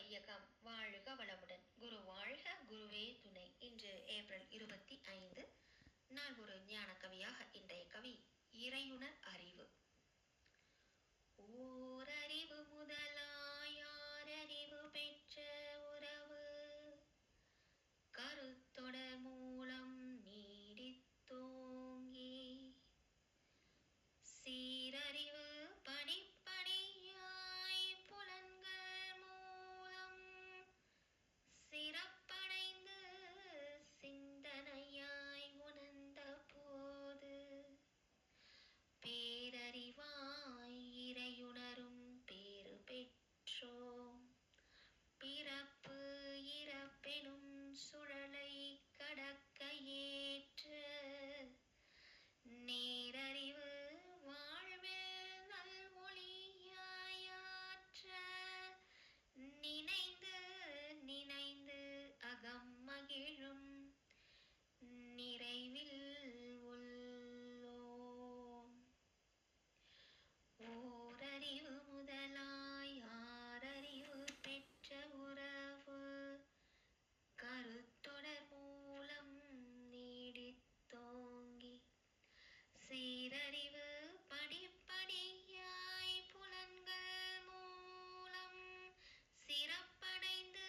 வையகம் வாழ்க வளமுடன். குரு வாழ்க, குருவே துணை. இன்று ஏப்ரல் 25. நாள் ஒரு ஞான கவியாக இன்றைய கவி இறையுணர் அறிவு. ஓரறிவு முதலாயாரறிவு பெற்ற உறவு கருத்தொடர் மூலம் நீடித்தோங்கி சீரறிவு படிப்படியாய் புலன்கள் மூலம் சிறப்படைந்து சிந்தனையாய் உணர்ந்த போது பேரறிவாய் இறையுணரும் பேறு பெற்றோம். பிறப்பு இறப்பெனும் சுழலை கடக்க ஏற்ற நேரறிவு வாழ்வில் நல் ஒளியாயாற்ற நினைந்து நினைந்து அகம் மகிழும் நிறைவில் உள்ளோம். ஓரறிவு முதலாய் ஆறறிவு பெற்ற உறவு கருத்தொடர் மூலம் நீடித்தோங்கி சீரறிவு படிப்படியாய் புலன்கள் மூலம் சிறப்படைந்து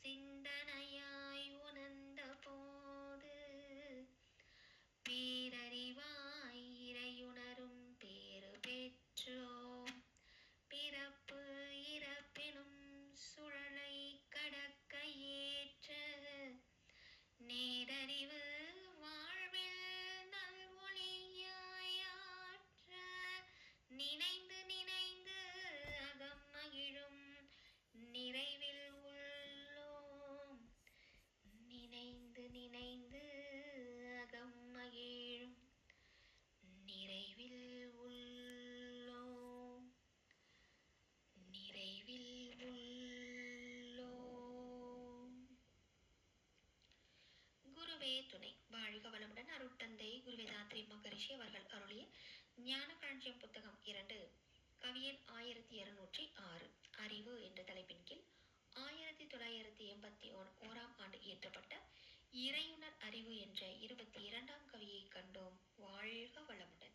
சிந்தனையாய் உணர்ந்த போது பேரறிவாய் இறையுணரும் பேறு பெற்றோம். பிறப்பு இறப்பெனும் சுழலை கடக்க ஏற்ற நேரறிவு வாழ்வில் நல் ஒளியாயாற்ற நினைந்து நினைந்து அகம் மகிழும் நிறைவில் உள்ளோம். நினைந்து நினைந்து அகம் மகிழும் நிறைவில் உள்ளோம். நிறைவில் உள்ளோம். குருவே துணை. வாழ்க வளமுடன். அருட்தந்தை குருவேதாத்ரி மகரிஷி அவர்கள் அருளிய ஞான களஞ்சியம் புத்தகம் 2, கவியன் 1206 அறிவு என்ற தலைப்பின் கீழ் 1981 ஆண்டு இயற்றப்பட்ட இறையுணர் அறிவு என்ற 22ஆம் கவியை கண்டோம். வாழ்க வளமுடன்.